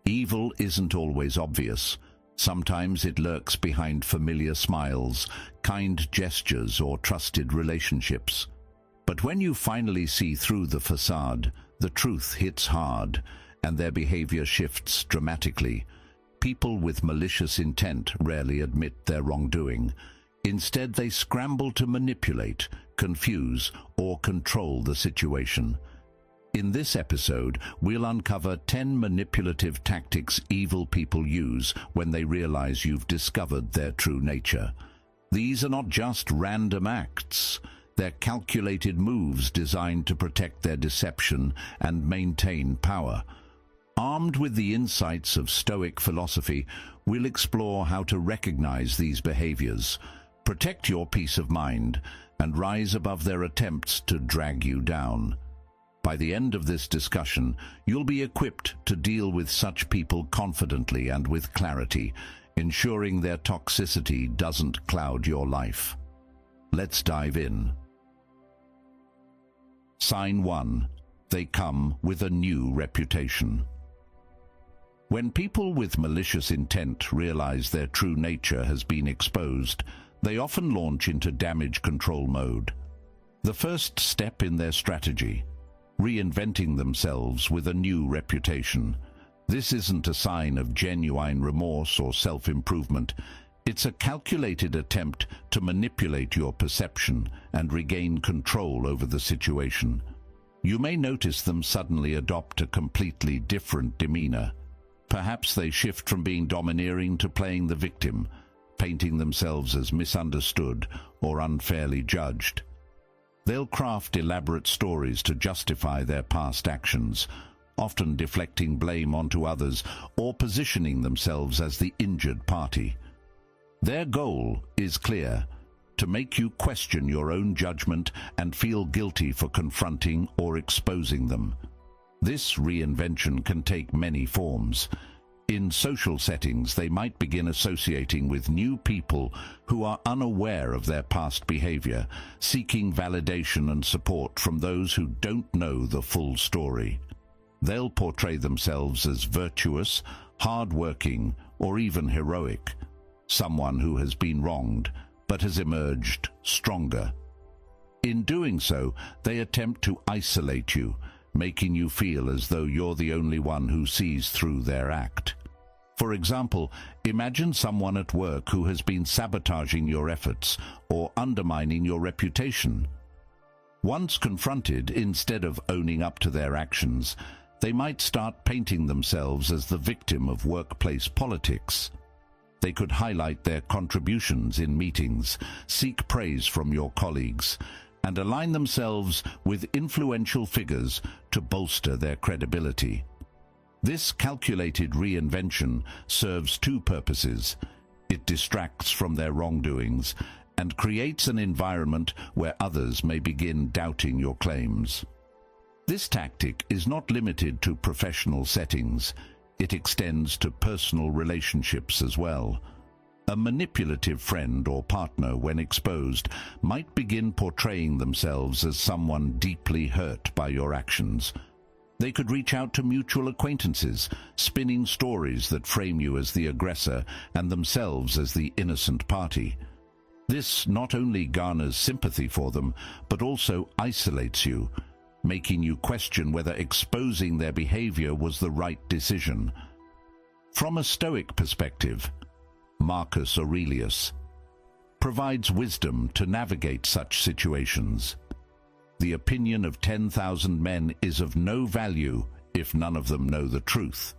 Evil isn't always obvious. Sometimes it lurks behind familiar smiles, kind gestures, or trusted relationships. But when you finally see through the facade, the truth hits hard, and their behavior shifts dramatically. People with malicious intent rarely admit their wrongdoing. Instead, they scramble to manipulate, confuse, or control the situation. In this episode, we'll uncover 10 manipulative tactics evil people use when they realize you've discovered their true nature. These are not just random acts. They're calculated moves designed to protect their deception and maintain power. Armed with the insights of Stoic philosophy, we'll explore how to recognize these behaviors, protect your peace of mind, and rise above their attempts to drag you down. By the end of this discussion, you'll be equipped to deal with such people confidently and with clarity, ensuring their toxicity doesn't cloud your life. Let's dive in. Sign 1. They come with a new reputation. When people with malicious intent realize their true nature has been exposed, they often launch into damage control mode. The first step in their strategy: reinventing themselves with a new reputation. This isn't a sign of genuine remorse or self-improvement. It's a calculated attempt to manipulate your perception and regain control over the situation. You may notice them suddenly adopt a completely different demeanor. Perhaps they shift from being domineering to playing the victim, painting themselves as misunderstood or unfairly judged. They'll craft elaborate stories to justify their past actions, often deflecting blame onto others or positioning themselves as the injured party. Their goal is clear: to make you question your own judgment and feel guilty for confronting or exposing them. This reinvention can take many forms. In social settings, they might begin associating with new people who are unaware of their past behavior, seeking validation and support from those who don't know the full story. They'll portray themselves as virtuous, hard-working, or even heroic, someone who has been wronged but has emerged stronger. In doing so, they attempt to isolate you, making you feel as though you're the only one who sees through their act. For example, imagine someone at work who has been sabotaging your efforts or undermining your reputation. Once confronted, instead of owning up to their actions, they might start painting themselves as the victim of workplace politics. They could highlight their contributions in meetings, seek praise from your colleagues, and align themselves with influential figures to bolster their credibility. This calculated reinvention serves two purposes. It distracts from their wrongdoings and creates an environment where others may begin doubting your claims. This tactic is not limited to professional settings. It extends to personal relationships as well. A manipulative friend or partner, when exposed, might begin portraying themselves as someone deeply hurt by your actions. They could reach out to mutual acquaintances, spinning stories that frame you as the aggressor and themselves as the innocent party. This not only garners sympathy for them, but also isolates you, making you question whether exposing their behavior was the right decision. From a Stoic perspective, Marcus Aurelius provides wisdom to navigate such situations. The opinion of 10,000 men is of no value if none of them know the truth.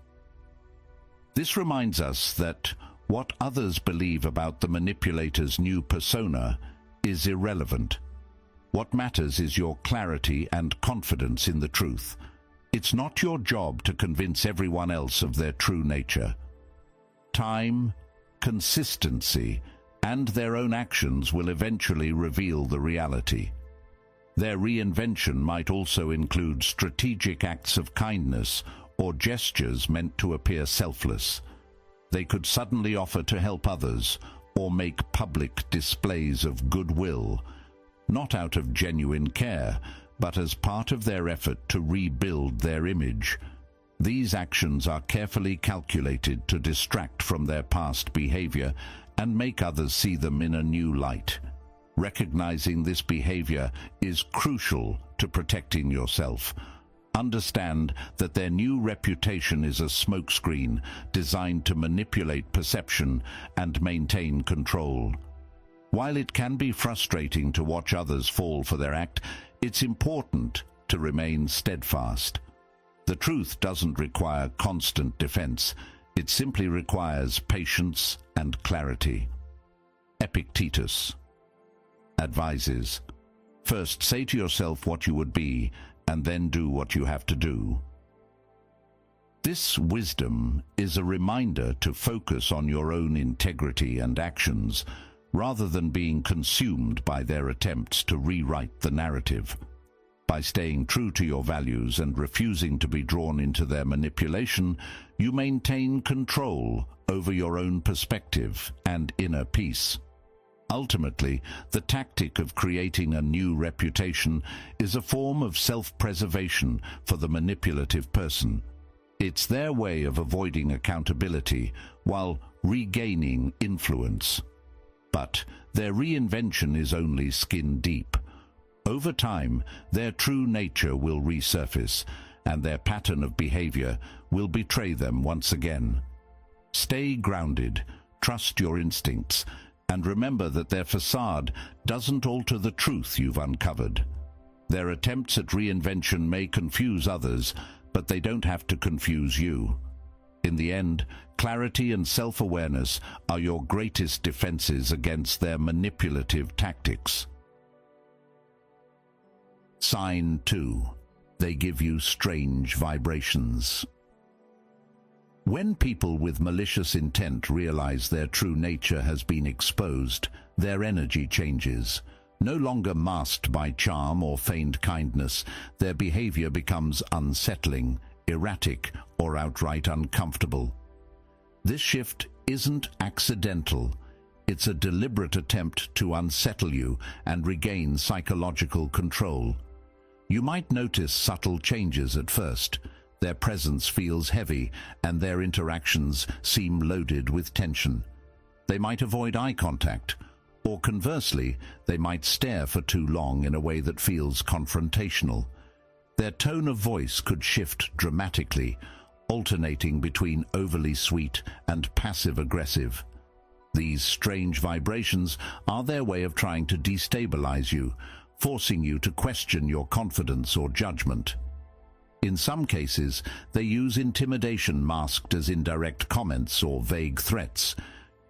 This reminds us that what others believe about the manipulator's new persona is irrelevant. What matters is your clarity and confidence in the truth. It's not your job to convince everyone else of their true nature. Time, consistency, and their own actions will eventually reveal the reality. Their reinvention might also include strategic acts of kindness or gestures meant to appear selfless. They could suddenly offer to help others or make public displays of goodwill, not out of genuine care, but as part of their effort to rebuild their image. These actions are carefully calculated to distract from their past behavior and make others see them in a new light. Recognizing this behavior is crucial to protecting yourself. Understand that their new reputation is a smokescreen designed to manipulate perception and maintain control. While it can be frustrating to watch others fall for their act, it's important to remain steadfast. The truth doesn't require constant defense. It simply requires patience and clarity. Epictetus advises, first say to yourself what you would be, and then do what you have to do. This wisdom is a reminder to focus on your own integrity and actions, rather than being consumed by their attempts to rewrite the narrative. By staying true to your values and refusing to be drawn into their manipulation, you maintain control over your own perspective and inner peace. Ultimately, the tactic of creating a new reputation is a form of self-preservation for the manipulative person. It's their way of avoiding accountability while regaining influence. But their reinvention is only skin deep. Over time, their true nature will resurface, and their pattern of behavior will betray them once again. Stay grounded, trust your instincts, and remember that their facade doesn't alter the truth you've uncovered. Their attempts at reinvention may confuse others, but they don't have to confuse you. In the end, clarity and self-awareness are your greatest defenses against their manipulative tactics. Sign 2. They give you strange vibrations. When people with malicious intent realize their true nature has been exposed, their energy changes. No longer masked by charm or feigned kindness, their behavior becomes unsettling, erratic, or outright uncomfortable. This shift isn't accidental. It's a deliberate attempt to unsettle you and regain psychological control. You might notice subtle changes at first. Their presence feels heavy, and their interactions seem loaded with tension. They might avoid eye contact, or conversely, they might stare for too long in a way that feels confrontational. Their tone of voice could shift dramatically, alternating between overly sweet and passive-aggressive. These strange vibrations are their way of trying to destabilize you, forcing you to question your confidence or judgment. In some cases, they use intimidation masked as indirect comments or vague threats,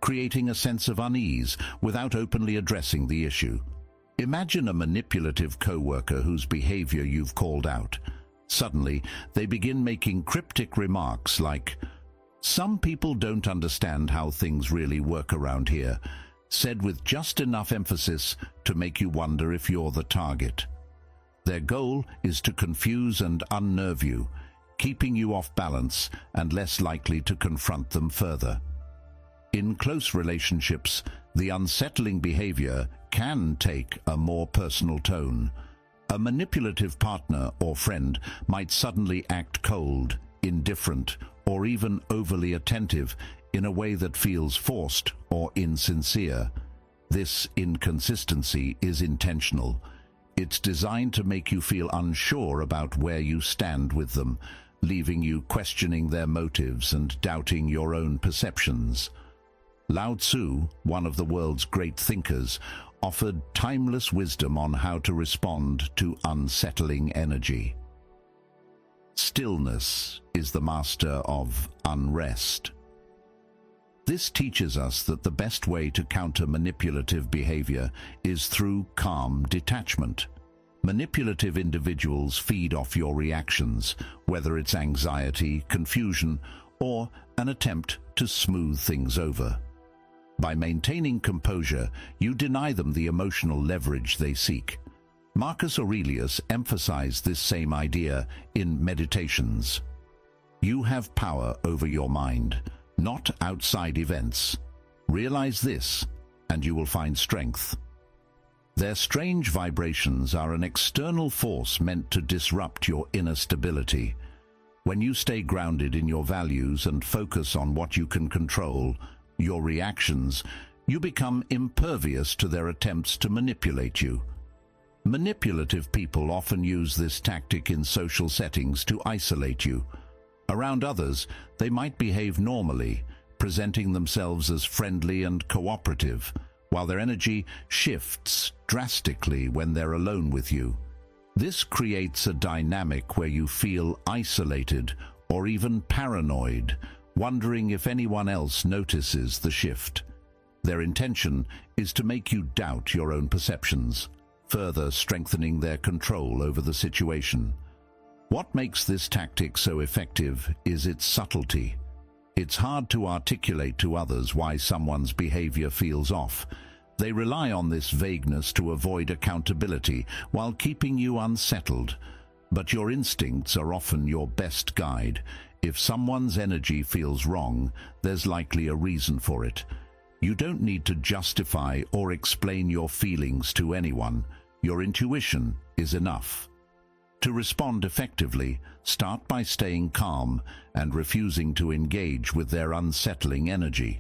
creating a sense of unease without openly addressing the issue. Imagine a manipulative coworker whose behavior you've called out. Suddenly, they begin making cryptic remarks like, "Some people don't understand how things really work around here," said with just enough emphasis to make you wonder if you're the target. Their goal is to confuse and unnerve you, keeping you off balance and less likely to confront them further. In close relationships, the unsettling behavior can take a more personal tone. A manipulative partner or friend might suddenly act cold, indifferent, or even overly attentive in a way that feels forced or insincere. This inconsistency is intentional. It's designed to make you feel unsure about where you stand with them, leaving you questioning their motives and doubting your own perceptions. Lao Tzu, one of the world's great thinkers, offered timeless wisdom on how to respond to unsettling energy. Stillness is the master of unrest. This teaches us that the best way to counter manipulative behavior is through calm detachment. Manipulative individuals feed off your reactions, whether it's anxiety, confusion, or an attempt to smooth things over. By maintaining composure, you deny them the emotional leverage they seek. Marcus Aurelius emphasized this same idea in Meditations. You have power over your mind, not outside events. Realize this, and you will find strength. Their strange vibrations are an external force meant to disrupt your inner stability. When you stay grounded in your values and focus on what you can control, your reactions, you become impervious to their attempts to manipulate you. Manipulative people often use this tactic in social settings to isolate you. Around others, they might behave normally, presenting themselves as friendly and cooperative, while their energy shifts drastically when they're alone with you. This creates a dynamic where you feel isolated or even paranoid, wondering if anyone else notices the shift. Their intention is to make you doubt your own perceptions, further strengthening their control over the situation. What makes this tactic so effective is its subtlety. It's hard to articulate to others why someone's behavior feels off. They rely on this vagueness to avoid accountability while keeping you unsettled. But your instincts are often your best guide. If someone's energy feels wrong, there's likely a reason for it. You don't need to justify or explain your feelings to anyone. Your intuition is enough. To respond effectively, start by staying calm and refusing to engage with their unsettling energy.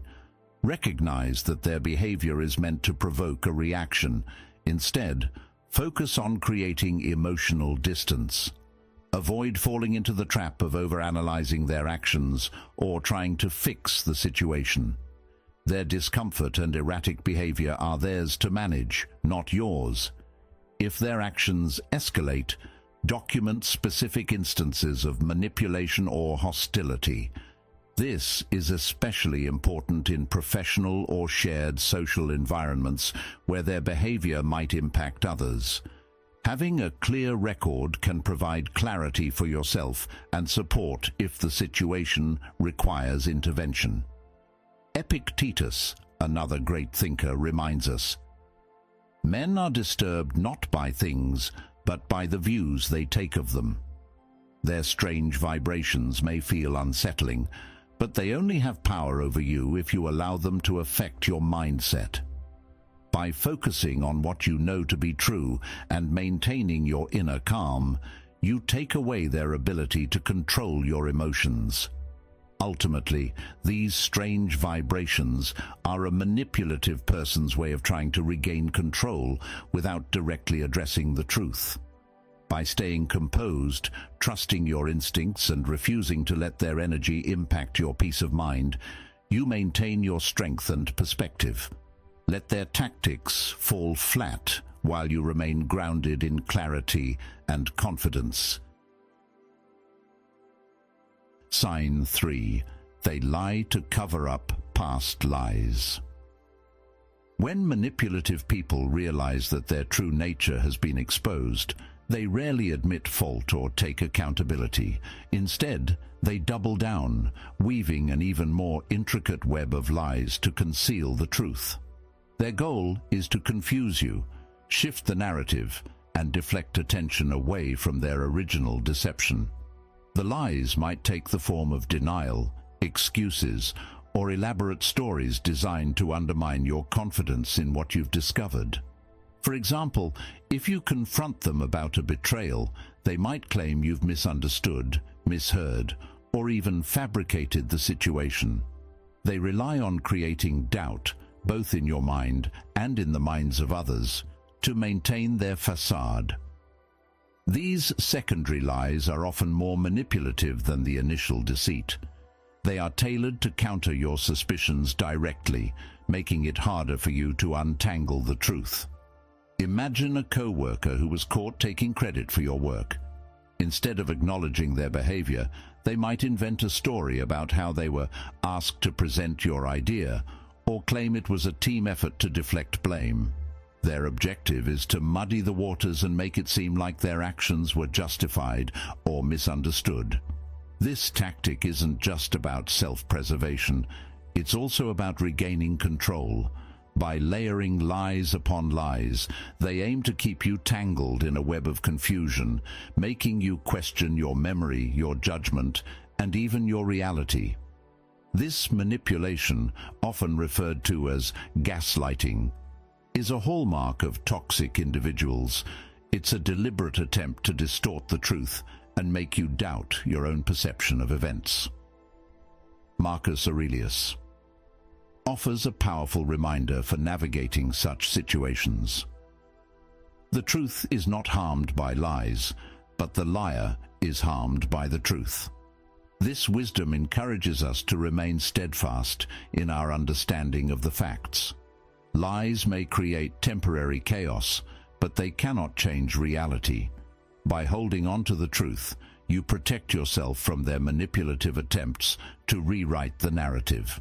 Recognize that their behavior is meant to provoke a reaction. Instead, focus on creating emotional distance. Avoid falling into the trap of overanalyzing their actions or trying to fix the situation. Their discomfort and erratic behavior are theirs to manage, not yours. If their actions escalate, document specific instances of manipulation or hostility. This is especially important in professional or shared social environments where their behavior might impact others. Having a clear record can provide clarity for yourself and support if the situation requires intervention. Epictetus, another great thinker, reminds us, "Men are disturbed not by things, but by the views they take of them." Their strange vibrations may feel unsettling, but they only have power over you if you allow them to affect your mindset. By focusing on what you know to be true and maintaining your inner calm, you take away their ability to control your emotions. Ultimately, these strange vibrations are a manipulative person's way of trying to regain control without directly addressing the truth. By staying composed, trusting your instincts, and refusing to let their energy impact your peace of mind, you maintain your strength and perspective. Let their tactics fall flat while you remain grounded in clarity and confidence. Sign 3. They lie to cover up past lies. When manipulative people realize that their true nature has been exposed, they rarely admit fault or take accountability. Instead, they double down, weaving an even more intricate web of lies to conceal the truth. Their goal is to confuse you, shift the narrative, and deflect attention away from their original deception. The lies might take the form of denial, excuses, or elaborate stories designed to undermine your confidence in what you've discovered. For example, if you confront them about a betrayal, they might claim you've misunderstood, misheard, or even fabricated the situation. They rely on creating doubt, both in your mind and in the minds of others, to maintain their facade. These secondary lies are often more manipulative than the initial deceit. They are tailored to counter your suspicions directly, making it harder for you to untangle the truth. Imagine a co-worker who was caught taking credit for your work. Instead of acknowledging their behavior, they might invent a story about how they were asked to present your idea, or claim it was a team effort to deflect blame. Their objective is to muddy the waters and make it seem like their actions were justified or misunderstood. This tactic isn't just about self-preservation, it's also about regaining control. By layering lies upon lies, they aim to keep you tangled in a web of confusion, making you question your memory, your judgment, and even your reality. This manipulation, often referred to as gaslighting, is a hallmark of toxic individuals. It's a deliberate attempt to distort the truth and make you doubt your own perception of events. Marcus Aurelius offers a powerful reminder for navigating such situations. The truth is not harmed by lies, but the liar is harmed by the truth. This wisdom encourages us to remain steadfast in our understanding of the facts. Lies may create temporary chaos, but they cannot change reality. By holding on to the truth, you protect yourself from their manipulative attempts to rewrite the narrative.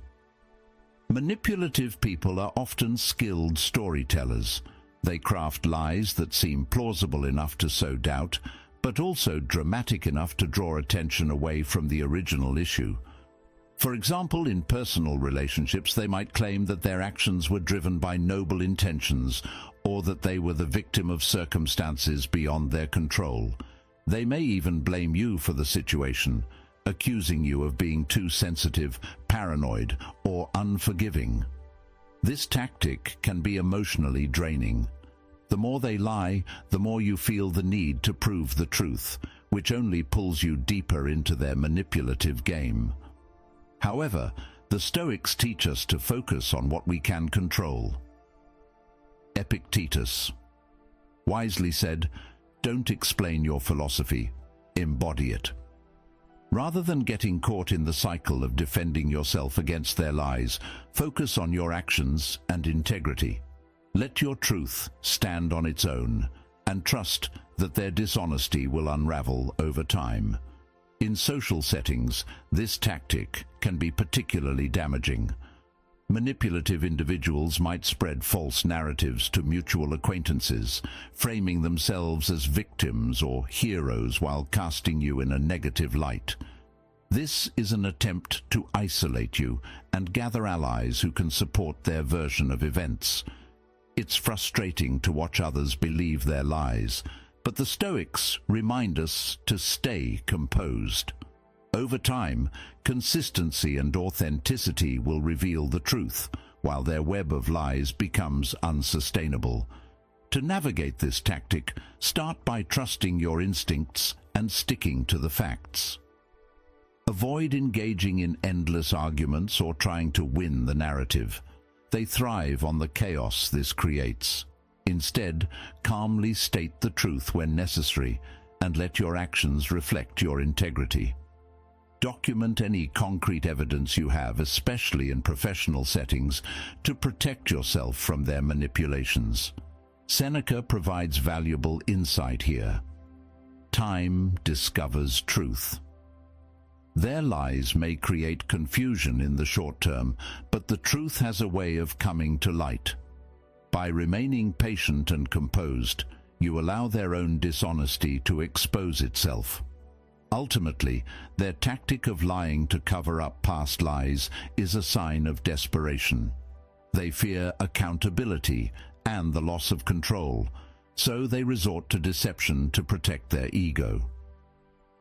Manipulative people are often skilled storytellers. They craft lies that seem plausible enough to sow doubt, but also dramatic enough to draw attention away from the original issue. For example, in personal relationships, they might claim that their actions were driven by noble intentions, or that they were the victim of circumstances beyond their control. They may even blame you for the situation, accusing you of being too sensitive, paranoid, or unforgiving. This tactic can be emotionally draining. The more they lie, the more you feel the need to prove the truth, which only pulls you deeper into their manipulative game. However, the Stoics teach us to focus on what we can control. Epictetus wisely said, "Don't explain your philosophy, embody it." Rather than getting caught in the cycle of defending yourself against their lies, focus on your actions and integrity. Let your truth stand on its own, and trust that their dishonesty will unravel over time. In social settings, this tactic can be particularly damaging. Manipulative individuals might spread false narratives to mutual acquaintances, framing themselves as victims or heroes while casting you in a negative light. This is an attempt to isolate you and gather allies who can support their version of events. It's frustrating to watch others believe their lies, but the Stoics remind us to stay composed. Over time, consistency and authenticity will reveal the truth, while their web of lies becomes unsustainable. To navigate this tactic, start by trusting your instincts and sticking to the facts. Avoid engaging in endless arguments or trying to win the narrative. They thrive on the chaos this creates. Instead, calmly state the truth when necessary and let your actions reflect your integrity. Document any concrete evidence you have, especially in professional settings, to protect yourself from their manipulations. Seneca provides valuable insight here. Time discovers truth. Their lies may create confusion in the short term, but the truth has a way of coming to light. By remaining patient and composed, you allow their own dishonesty to expose itself. Ultimately, their tactic of lying to cover up past lies is a sign of desperation. They fear accountability and the loss of control, so they resort to deception to protect their ego.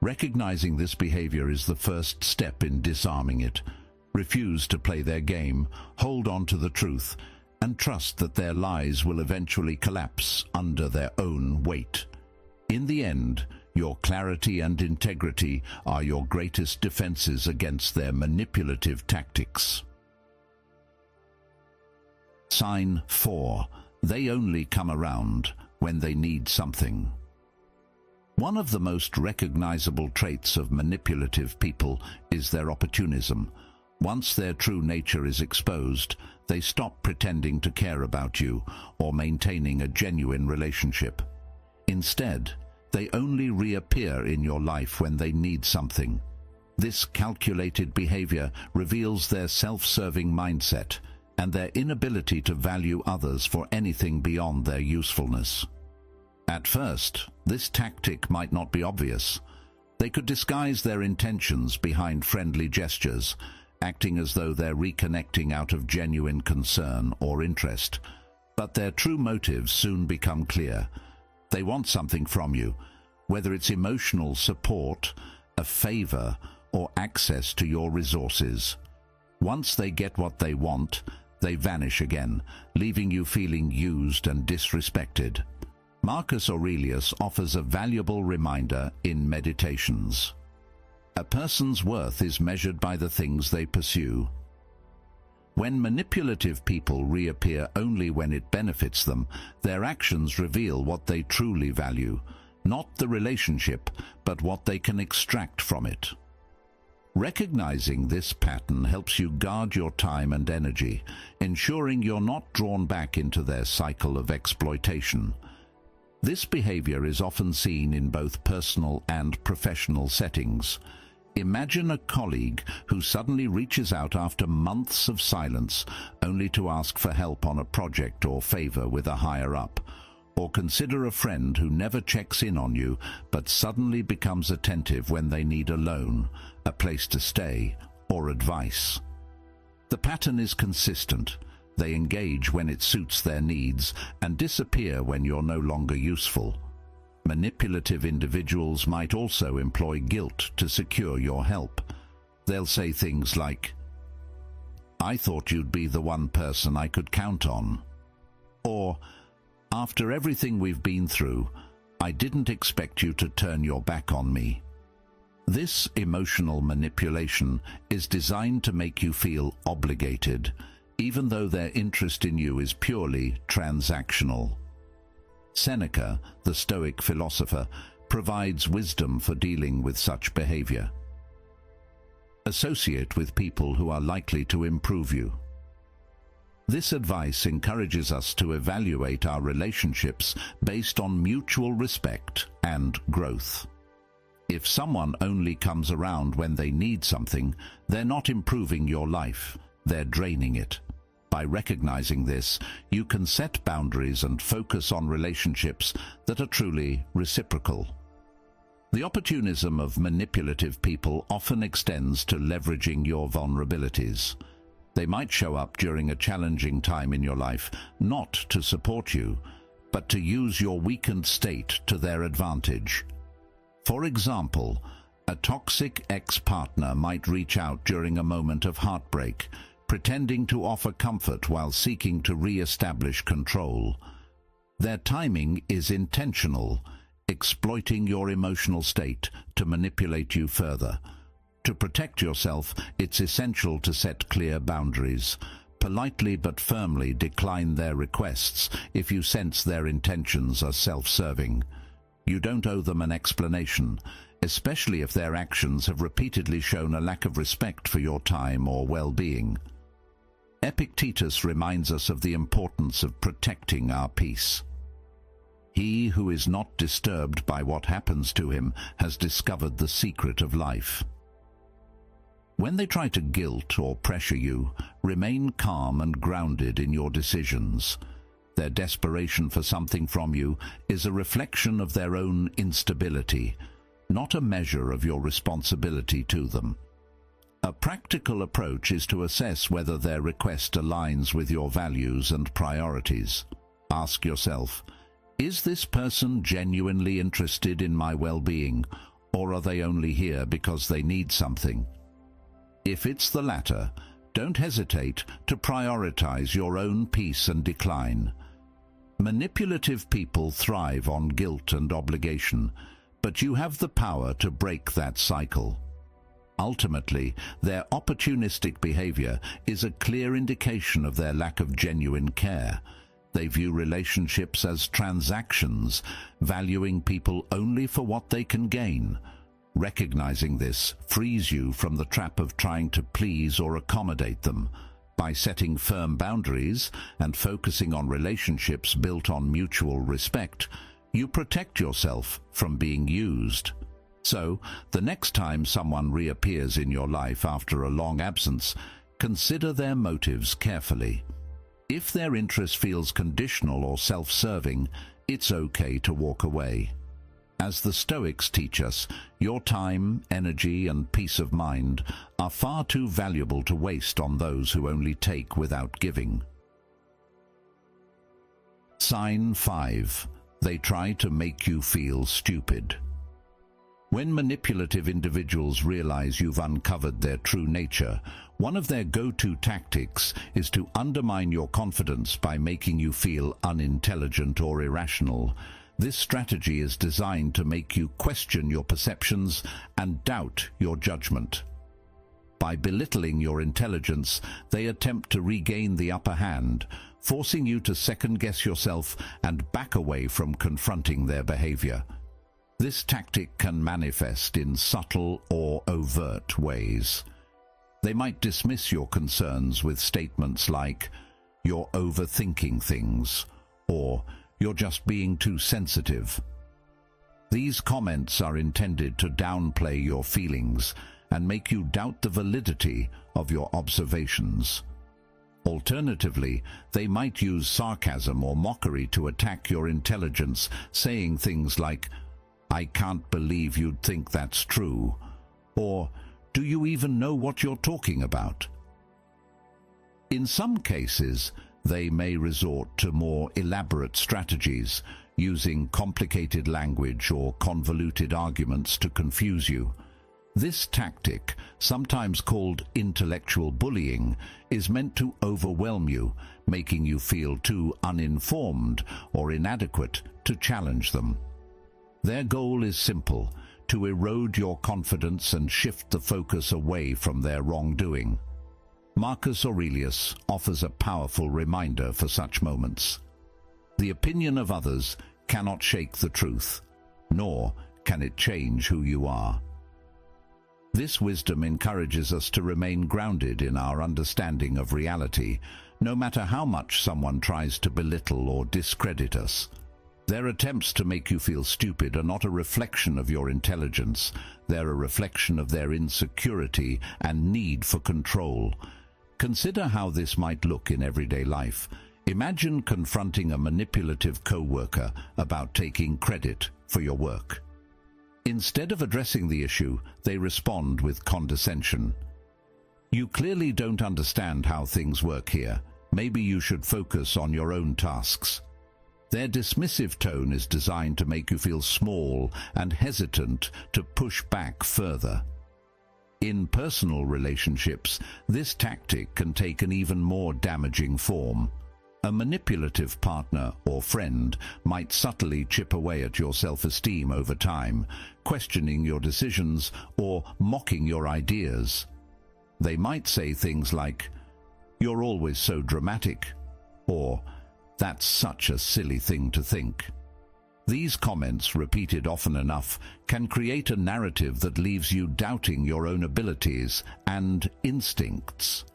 Recognizing this behavior is the first step in disarming it. Refuse to play their game, hold on to the truth, and trust that their lies will eventually collapse under their own weight. In the end, your clarity and integrity are your greatest defenses against their manipulative tactics. Sign 4. They only come around when they need something. One of the most recognizable traits of manipulative people is their opportunism. Once their true nature is exposed, they stop pretending to care about you or maintaining a genuine relationship. Instead, they only reappear in your life when they need something. This calculated behavior reveals their self-serving mindset and their inability to value others for anything beyond their usefulness. At first, this tactic might not be obvious. They could disguise their intentions behind friendly gestures, acting as though they're reconnecting out of genuine concern or interest. But their true motives soon become clear. They want something from you, whether it's emotional support, a favor, or access to your resources. Once they get what they want, they vanish again, leaving you feeling used and disrespected. Marcus Aurelius offers a valuable reminder in Meditations. A person's worth is measured by the things they pursue. When manipulative people reappear only when it benefits them, their actions reveal what they truly value, not the relationship, but what they can extract from it. Recognizing this pattern helps you guard your time and energy, ensuring you're not drawn back into their cycle of exploitation. This behavior is often seen in both personal and professional settings. Imagine a colleague who suddenly reaches out after months of silence, only to ask for help on a project or favor with a higher-up. Or consider a friend who never checks in on you, but suddenly becomes attentive when they need a loan, a place to stay, or advice. The pattern is consistent. They engage when it suits their needs and disappear when you're no longer useful. Manipulative individuals might also employ guilt to secure your help. They'll say things like, "I thought you'd be the one person I could count on." Or, "After everything we've been through, I didn't expect you to turn your back on me." This emotional manipulation is designed to make you feel obligated, even though their interest in you is purely transactional. Seneca, the Stoic philosopher, provides wisdom for dealing with such behavior. Associate with people who are likely to improve you. This advice encourages us to evaluate our relationships based on mutual respect and growth. If someone only comes around when they need something, they're not improving your life, they're draining it. By recognizing this, you can set boundaries and focus on relationships that are truly reciprocal. The opportunism of manipulative people often extends to leveraging your vulnerabilities. They might show up during a challenging time in your life, not to support you, but to use your weakened state to their advantage. For example, a toxic ex-partner might reach out during a moment of heartbreak, pretending to offer comfort while seeking to re-establish control. Their timing is intentional, exploiting your emotional state to manipulate you further. To protect yourself, it's essential to set clear boundaries. Politely but firmly decline their requests if you sense their intentions are self-serving. You don't owe them an explanation, especially if their actions have repeatedly shown a lack of respect for your time or well-being. Epictetus reminds us of the importance of protecting our peace. He who is not disturbed by what happens to him has discovered the secret of life. When they try to guilt or pressure you, remain calm and grounded in your decisions. Their desperation for something from you is a reflection of their own instability, not a measure of your responsibility to them. A practical approach is to assess whether their request aligns with your values and priorities. Ask yourself, is this person genuinely interested in my well-being, or are they only here because they need something? If it's the latter, don't hesitate to prioritize your own peace and decline. Manipulative people thrive on guilt and obligation, but you have the power to break that cycle. Ultimately, their opportunistic behavior is a clear indication of their lack of genuine care. They view relationships as transactions, valuing people only for what they can gain. Recognizing this frees you from the trap of trying to please or accommodate them. By setting firm boundaries and focusing on relationships built on mutual respect, you protect yourself from being used. So, the next time someone reappears in your life after a long absence, consider their motives carefully. If their interest feels conditional or self-serving, it's okay to walk away. As the Stoics teach us, your time, energy, and peace of mind are far too valuable to waste on those who only take without giving. Sign 5. They try to make you feel stupid. When manipulative individuals realize you've uncovered their true nature, one of their go-to tactics is to undermine your confidence by making you feel unintelligent or irrational. This strategy is designed to make you question your perceptions and doubt your judgment. By belittling your intelligence, they attempt to regain the upper hand, forcing you to second-guess yourself and back away from confronting their behavior. This tactic can manifest in subtle or overt ways. They might dismiss your concerns with statements like, "You're overthinking things," or "You're just being too sensitive." These comments are intended to downplay your feelings and make you doubt the validity of your observations. Alternatively, they might use sarcasm or mockery to attack your intelligence, saying things like, "I can't believe you'd think that's true," or "Do you even know what you're talking about?" In some cases, they may resort to more elaborate strategies, using complicated language or convoluted arguments to confuse you. This tactic, sometimes called intellectual bullying, is meant to overwhelm you, making you feel too uninformed or inadequate to challenge them. Their goal is simple: to erode your confidence and shift the focus away from their wrongdoing. Marcus Aurelius offers a powerful reminder for such moments. The opinion of others cannot shake the truth, nor can it change who you are. This wisdom encourages us to remain grounded in our understanding of reality, no matter how much someone tries to belittle or discredit us. Their attempts to make you feel stupid are not a reflection of your intelligence. They're a reflection of their insecurity and need for control. Consider how this might look in everyday life. Imagine confronting a manipulative co-worker about taking credit for your work. Instead of addressing the issue, they respond with condescension. "You clearly don't understand how things work here. Maybe you should focus on your own tasks." Their dismissive tone is designed to make you feel small and hesitant to push back further. In personal relationships, this tactic can take an even more damaging form. A manipulative partner or friend might subtly chip away at your self-esteem over time, questioning your decisions or mocking your ideas. They might say things like, "You're always so dramatic," or "That's such a silly thing to think." These comments, repeated often enough, can create a narrative that leaves you doubting your own abilities and instincts.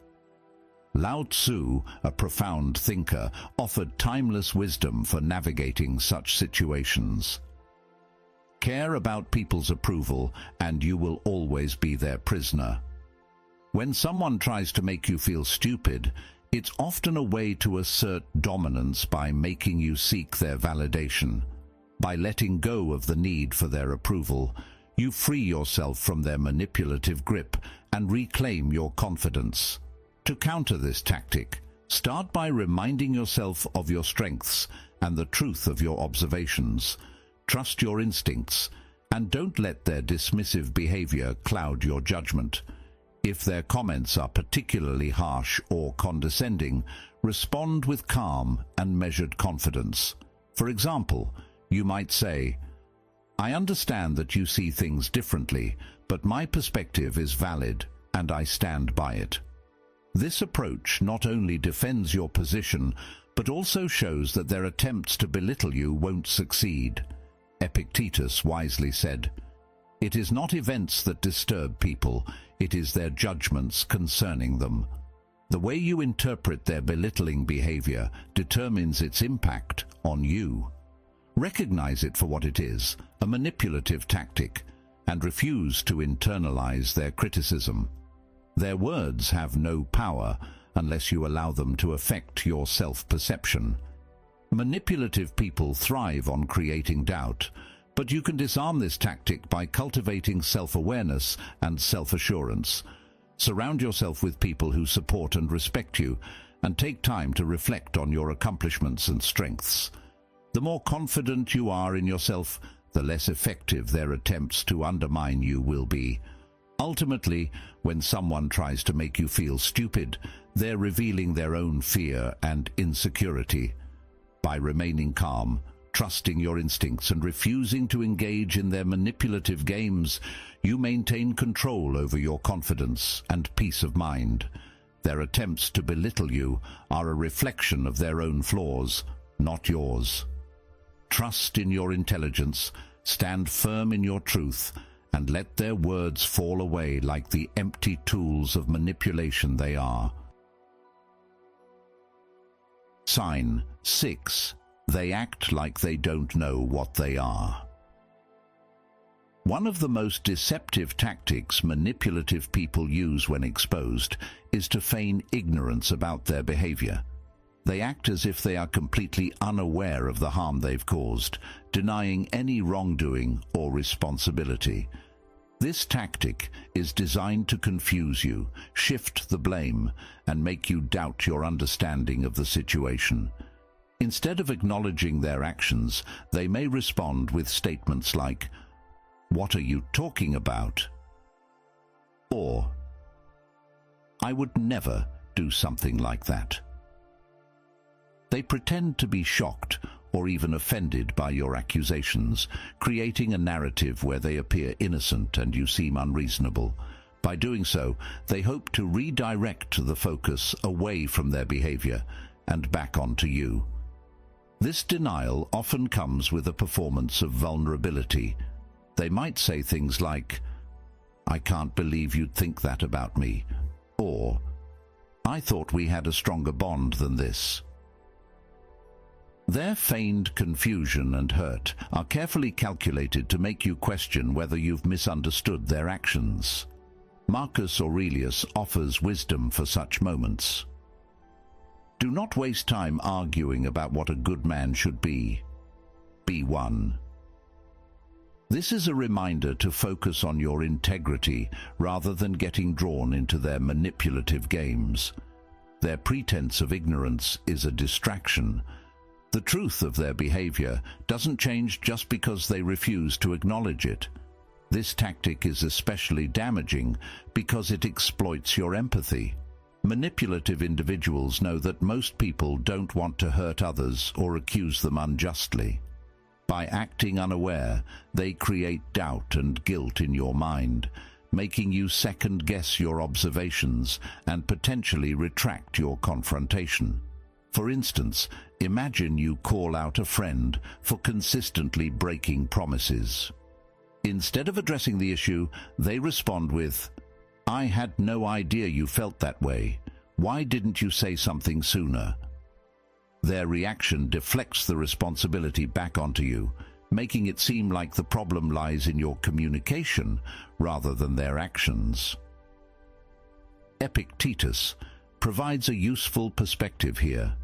Lao Tzu, a profound thinker, offered timeless wisdom for navigating such situations. Care about people's approval, and you will always be their prisoner. When someone tries to make you feel stupid, it's often a way to assert dominance by making you seek their validation. By letting go of the need for their approval, you free yourself from their manipulative grip and reclaim your confidence. To counter this tactic, start by reminding yourself of your strengths and the truth of your observations. Trust your instincts, and don't let their dismissive behavior cloud your judgment. If their comments are particularly harsh or condescending, respond with calm and measured confidence. For example, you might say, "I understand that you see things differently, but my perspective is valid, and I stand by it." This approach not only defends your position, but also shows that their attempts to belittle you won't succeed. Epictetus wisely said, "It is not events that disturb people, it is their judgments concerning them." The way you interpret their belittling behavior determines its impact on you. Recognize it for what it is, a manipulative tactic, and refuse to internalize their criticism. Their words have no power unless you allow them to affect your self-perception. Manipulative people thrive on creating doubt, but you can disarm this tactic by cultivating self-awareness and self-assurance. Surround yourself with people who support and respect you, and take time to reflect on your accomplishments and strengths. The more confident you are in yourself, the less effective their attempts to undermine you will be. Ultimately, when someone tries to make you feel stupid, they're revealing their own fear and insecurity. By remaining calm, Trusting your instincts and refusing to engage in their manipulative games, you maintain control over your confidence and peace of mind. Their attempts to belittle you are a reflection of their own flaws, not yours. Trust in your intelligence, stand firm in your truth, and let their words fall away like the empty tools of manipulation they are. Sign 6. They act like they don't know what they are. One of the most deceptive tactics manipulative people use when exposed is to feign ignorance about their behavior. They act as if they are completely unaware of the harm they've caused, denying any wrongdoing or responsibility. This tactic is designed to confuse you, shift the blame, and make you doubt your understanding of the situation. Instead of acknowledging their actions, they may respond with statements like, "What are you talking about?" Or, "I would never do something like that." They pretend to be shocked or even offended by your accusations, creating a narrative where they appear innocent and you seem unreasonable. By doing so, they hope to redirect the focus away from their behavior and back onto you. This denial often comes with a performance of vulnerability. They might say things like, "I can't believe you'd think that about me," or "I thought we had a stronger bond than this." Their feigned confusion and hurt are carefully calculated to make you question whether you've misunderstood their actions. Marcus Aurelius offers wisdom for such moments. Do not waste time arguing about what a good man should be. Be one. This is a reminder to focus on your integrity rather than getting drawn into their manipulative games. Their pretense of ignorance is a distraction. The truth of their behavior doesn't change just because they refuse to acknowledge it. This tactic is especially damaging because it exploits your empathy. Manipulative individuals know that most people don't want to hurt others or accuse them unjustly. By acting unaware, they create doubt and guilt in your mind, making you second-guess your observations and potentially retract your confrontation. For instance, imagine you call out a friend for consistently breaking promises. Instead of addressing the issue, they respond with, "I had no idea you felt that way. Why didn't you say something sooner?" Their reaction deflects the responsibility back onto you, making it seem like the problem lies in your communication rather than their actions. Epictetus provides a useful perspective here.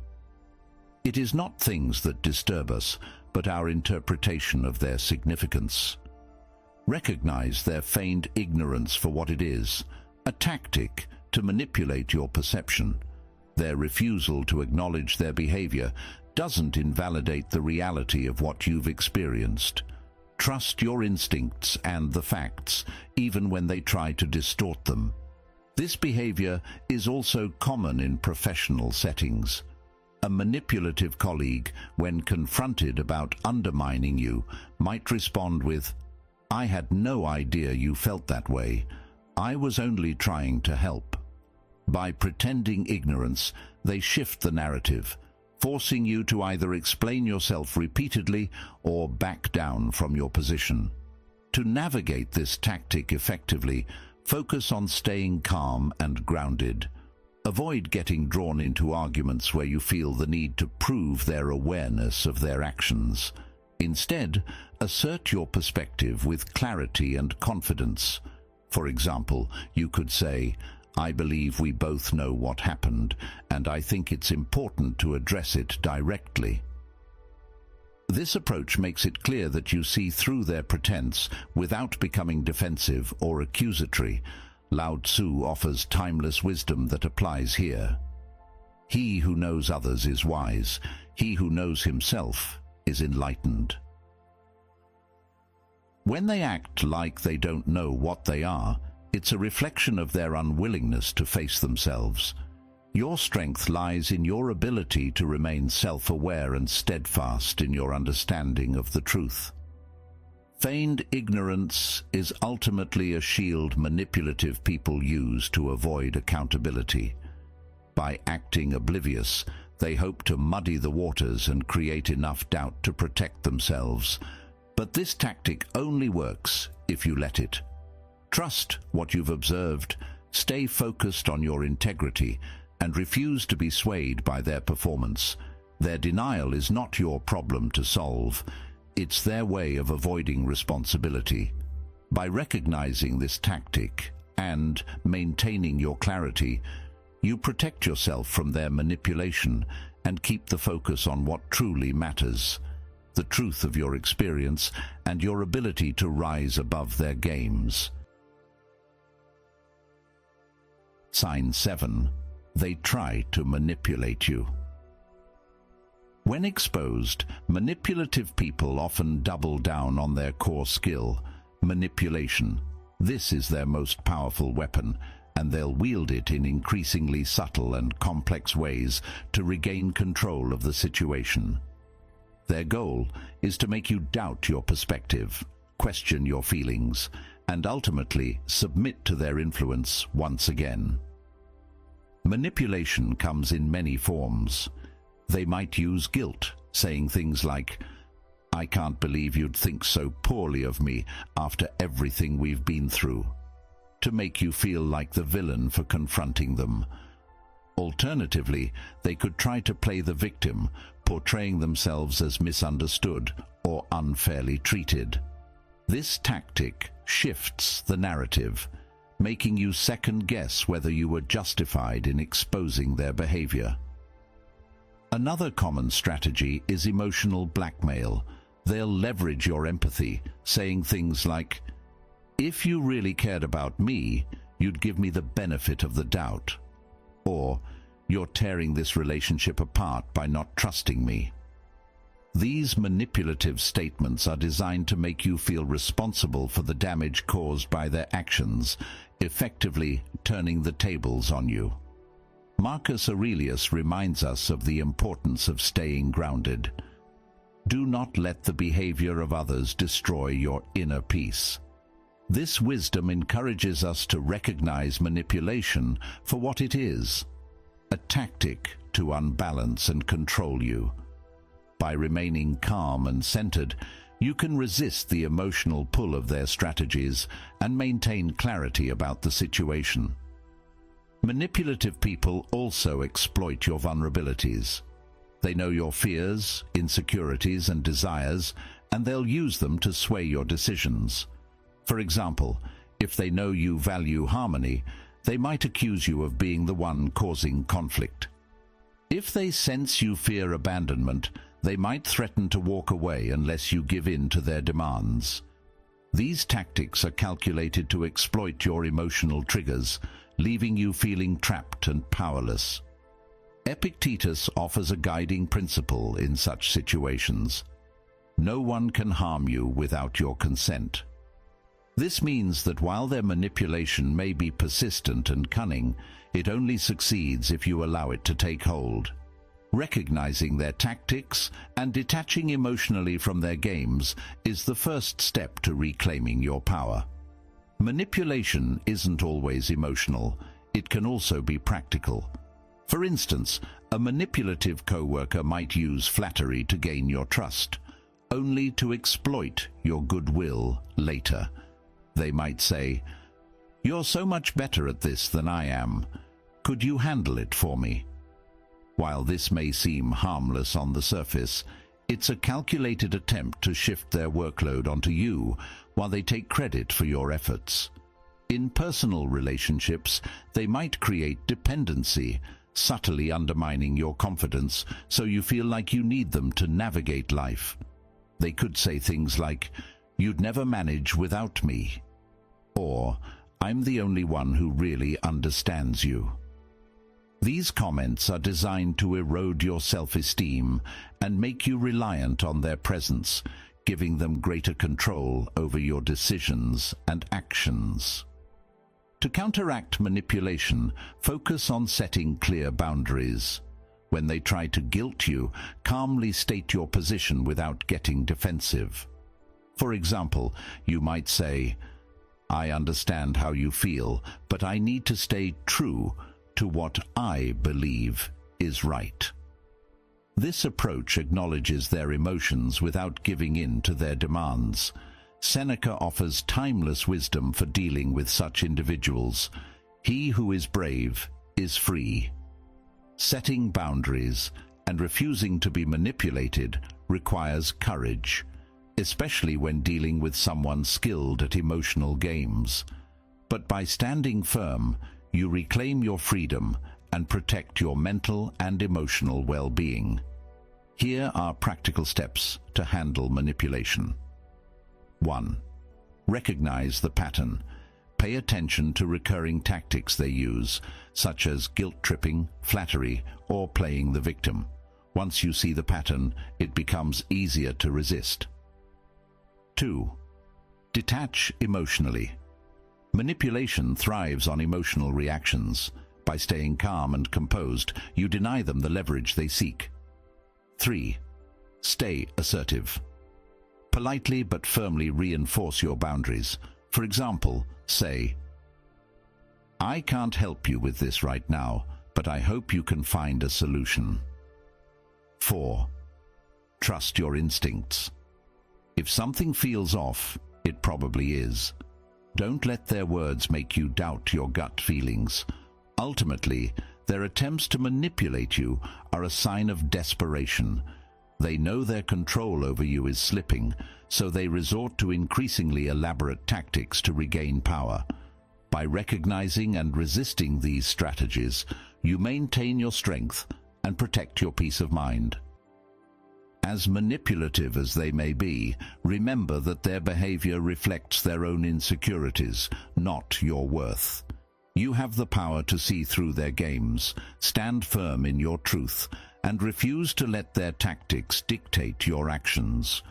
It is not things that disturb us, but our interpretation of their significance. Recognize their feigned ignorance for what it is, a tactic to manipulate your perception. Their refusal to acknowledge their behavior doesn't invalidate the reality of what you've experienced. Trust your instincts and the facts, even when they try to distort them. This behavior is also common in professional settings. A manipulative colleague, when confronted about undermining you, might respond with, "I had no idea you felt that way. I was only trying to help." By pretending ignorance, they shift the narrative, forcing you to either explain yourself repeatedly or back down from your position. To navigate this tactic effectively, focus on staying calm and grounded. Avoid getting drawn into arguments where you feel the need to prove their awareness of their actions. Instead, assert your perspective with clarity and confidence. For example, you could say, "I believe we both know what happened, and I think it's important to address it directly." This approach makes it clear that you see through their pretense without becoming defensive or accusatory. Lao Tzu offers timeless wisdom that applies here. He who knows others is wise. He who knows himself is enlightened. When they act like they don't know what they are, it's a reflection of their unwillingness to face themselves. Your strength lies in your ability to remain self-aware and steadfast in your understanding of the truth. Feigned ignorance is ultimately a shield manipulative people use to avoid accountability. By acting oblivious, they hope to muddy the waters and create enough doubt to protect themselves. But this tactic only works if you let it. Trust what you've observed, stay focused on your integrity, and refuse to be swayed by their performance. Their denial is not your problem to solve. It's their way of avoiding responsibility. By recognizing this tactic and maintaining your clarity, you protect yourself from their manipulation and keep the focus on what truly matters, the truth of your experience and your ability to rise above their games. Sign 7. They try to manipulate you. When exposed, manipulative people often double down on their core skill, manipulation. This is their most powerful weapon, and they'll wield it in increasingly subtle and complex ways to regain control of the situation. Their goal is to make you doubt your perspective, question your feelings, and ultimately submit to their influence once again. Manipulation comes in many forms. They might use guilt, saying things like, "I can't believe you'd think so poorly of me after everything we've been through," to make you feel like the villain for confronting them. Alternatively, they could try to play the victim, portraying themselves as misunderstood or unfairly treated. This tactic shifts the narrative, making you second-guess whether you were justified in exposing their behavior. Another common strategy is emotional blackmail. They'll leverage your empathy, saying things like, "If you really cared about me, you'd give me the benefit of the doubt," or "You're tearing this relationship apart by not trusting me." These manipulative statements are designed to make you feel responsible for the damage caused by their actions, effectively turning the tables on you. Marcus Aurelius reminds us of the importance of staying grounded. Do not let the behavior of others destroy your inner peace. This wisdom encourages us to recognize manipulation for what it is, a tactic to unbalance and control you. By remaining calm and centered, you can resist the emotional pull of their strategies and maintain clarity about the situation. Manipulative people also exploit your vulnerabilities. They know your fears, insecurities, and desires, and they'll use them to sway your decisions. For example, if they know you value harmony, they might accuse you of being the one causing conflict. If they sense you fear abandonment, they might threaten to walk away unless you give in to their demands. These tactics are calculated to exploit your emotional triggers, leaving you feeling trapped and powerless. Epictetus offers a guiding principle in such situations. No one can harm you without your consent. This means that while their manipulation may be persistent and cunning, it only succeeds if you allow it to take hold. Recognizing their tactics and detaching emotionally from their games is the first step to reclaiming your power. Manipulation isn't always emotional. It can also be practical. For instance, a manipulative coworker might use flattery to gain your trust, only to exploit your goodwill later. They might say, "You're so much better at this than I am. Could you handle it for me?" While this may seem harmless on the surface, it's a calculated attempt to shift their workload onto you while they take credit for your efforts. In personal relationships, they might create dependency, subtly undermining your confidence so you feel like you need them to navigate life. They could say things like, "You'd never manage without me," or "I'm the only one who really understands you." These comments are designed to erode your self-esteem and make you reliant on their presence, giving them greater control over your decisions and actions. To counteract manipulation, focus on setting clear boundaries. When they try to guilt you, calmly state your position without getting defensive. For example, you might say, "I understand how you feel, but I need to stay true to what I believe is right." This approach acknowledges their emotions without giving in to their demands. Seneca offers timeless wisdom for dealing with such individuals. He who is brave is free. Setting boundaries and refusing to be manipulated requires courage, especially when dealing with someone skilled at emotional games. But by standing firm, you reclaim your freedom and protect your mental and emotional well-being. Here are practical steps to handle manipulation. 1. Recognize the pattern. Pay attention to recurring tactics they use, such as guilt-tripping, flattery, or playing the victim. Once you see the pattern, it becomes easier to resist. 2. Detach emotionally. Manipulation thrives on emotional reactions. By staying calm and composed, you deny them the leverage they seek. 3. Stay assertive. Politely but firmly reinforce your boundaries. For example, say, "I can't help you with this right now, but I hope you can find a solution." 4. Trust your instincts. If something feels off, it probably is. Don't let their words make you doubt your gut feelings. Ultimately, their attempts to manipulate you are a sign of desperation. They know their control over you is slipping, so they resort to increasingly elaborate tactics to regain power. By recognizing and resisting these strategies, you maintain your strength and protect your peace of mind. As manipulative as they may be, remember that their behavior reflects their own insecurities, not your worth. You have the power to see through their games, stand firm in your truth, and refuse to let their tactics dictate your actions.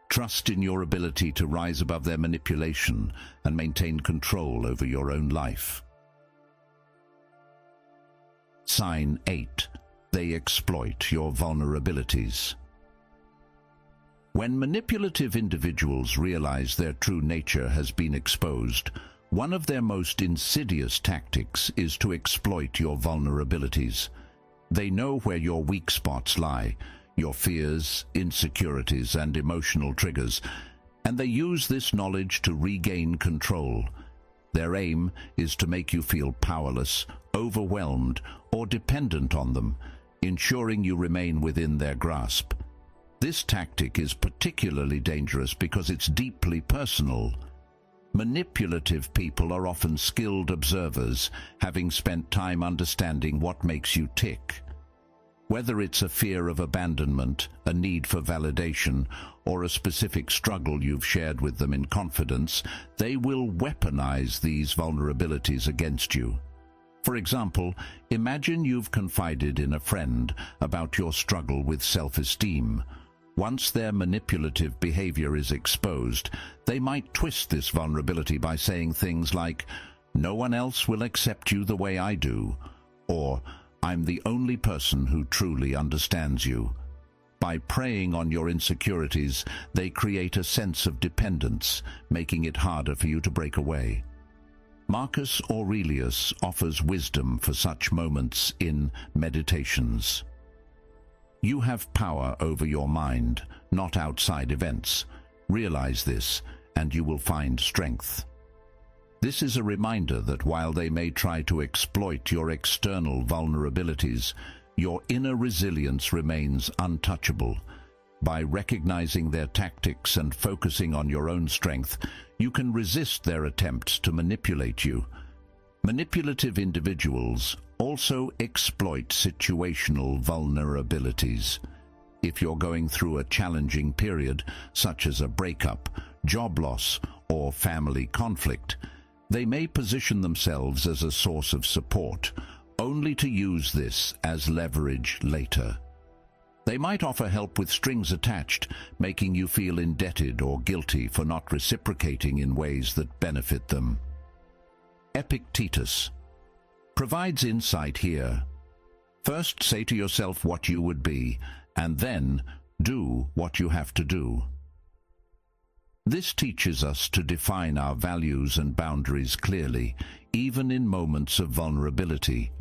Trust in your ability to rise above their manipulation and maintain control over your own life. Sign 8. They exploit your vulnerabilities. When manipulative individuals realize their true nature has been exposed, one of their most insidious tactics is to exploit your vulnerabilities. They know where your weak spots lie, your fears, insecurities, and emotional triggers, and they use this knowledge to regain control. Their aim is to make you feel powerless, overwhelmed, or dependent on them, ensuring you remain within their grasp. This tactic is particularly dangerous because it's deeply personal. Manipulative people are often skilled observers, having spent time understanding what makes you tick. Whether it's a fear of abandonment, a need for validation, or a specific struggle you've shared with them in confidence, they will weaponize these vulnerabilities against you. For example, imagine you've confided in a friend about your struggle with self-esteem. Once their manipulative behavior is exposed, they might twist this vulnerability by saying things like, "No one else will accept you the way I do," or "I'm the only person who truly understands you." By preying on your insecurities, they create a sense of dependence, making it harder for you to break away. Marcus Aurelius offers wisdom for such moments in Meditations. You have power over your mind, not outside events. Realize this, and you will find strength. This is a reminder that while they may try to exploit your external vulnerabilities, your inner resilience remains untouchable. By recognizing their tactics and focusing on your own strength, you can resist their attempts to manipulate you. Manipulative individuals also exploit situational vulnerabilities. If you're going through a challenging period, such as a breakup, job loss, or family conflict, they may position themselves as a source of support, only to use this as leverage later. They might offer help with strings attached, making you feel indebted or guilty for not reciprocating in ways that benefit them. Epictetus provides insight here. First say to yourself what you would be, and then do what you have to do. This teaches us to define our values and boundaries clearly, even in moments of vulnerability.